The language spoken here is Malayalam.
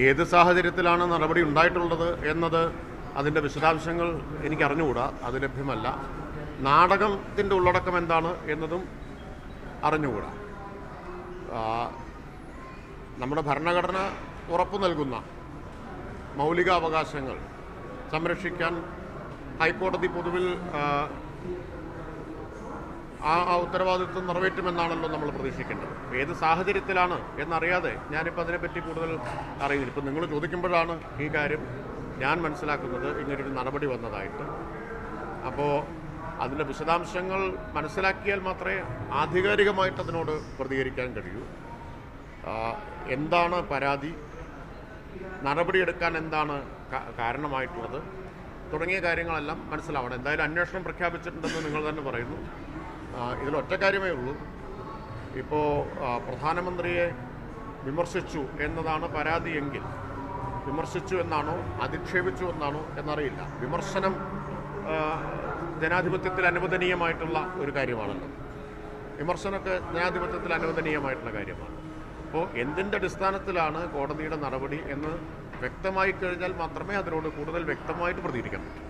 ഏത് സാഹചര്യത്തിലാണ് നടപടി ഉണ്ടായിട്ടുള്ളത് എന്നത് അതിൻ്റെ വിശദാംശങ്ങൾ എനിക്കറിഞ്ഞുകൂടാ, അത് ലഭ്യമല്ല. നാടകത്തിൻ്റെ ഉള്ളടക്കം എന്താണ് എന്നതും അറിഞ്ഞുകൂടാ. നമ്മുടെ ഭരണഘടന ഉറപ്പു നൽകുന്ന മൗലികാവകാശങ്ങൾ സംരക്ഷിക്കാൻ ഹൈക്കോടതി പൊതുവിൽ ആ ഉത്തരവാദിത്വം നിറവേറ്റുമെന്നാണല്ലോ നമ്മൾ പ്രതീക്ഷിക്കേണ്ടത്. ഏത് സാഹചര്യത്തിലാണ് എന്നറിയാതെ ഞാനിപ്പോൾ അതിനെപ്പറ്റി കൂടുതൽ അറിയില്ല. ഇപ്പം നിങ്ങൾ ചോദിക്കുമ്പോഴാണ് ഈ കാര്യം ഞാൻ മനസ്സിലാക്കുന്നത്, ഇങ്ങനൊരു നടപടി വന്നതായിട്ട്. അപ്പോൾ അതിൻ്റെ വിശദാംശങ്ങൾ മനസ്സിലാക്കിയാൽ മാത്രമേ ആധികാരികമായിട്ട് അതിനോട് പ്രതികരിക്കാൻ കഴിയൂ. എന്താണ് പരാതി, നടപടിയെടുക്കാൻ എന്താണ് കാരണമായിട്ടുള്ളത് തുടങ്ങിയ കാര്യങ്ങളെല്ലാം മനസ്സിലാവണം. എന്തായാലും അന്വേഷണം പ്രഖ്യാപിച്ചിട്ടുണ്ടെന്ന് നിങ്ങൾ തന്നെ പറയുന്നു. ഇതിലൊറ്റ കാര്യമേ ഉള്ളൂ, ഇപ്പോൾ പ്രധാനമന്ത്രിയെ വിമർശിച്ചു എന്നതാണ് പരാതിയെങ്കിൽ വിമർശിച്ചു എന്നാണോ അധിക്ഷേപിച്ചു എന്നാണോ എന്നറിയില്ല. വിമർശനം ജനാധിപത്യത്തിൽ അനുവദനീയമായിട്ടുള്ള ഒരു കാര്യമാണല്ലോ. വിമർശനമൊക്കെ ജനാധിപത്യത്തിൽ അനുവദനീയമായിട്ടുള്ള കാര്യമാണ്. അപ്പോൾ എന്തിൻ്റെ അടിസ്ഥാനത്തിലാണ് കോടതിയുടെ നടപടി എന്ന് വ്യക്തമായി കഴിഞ്ഞാൽ മാത്രമേ അതിനോട് കൂടുതൽ വ്യക്തമായിട്ട് പ്രതികരിക്കാൻ പറ്റൂ.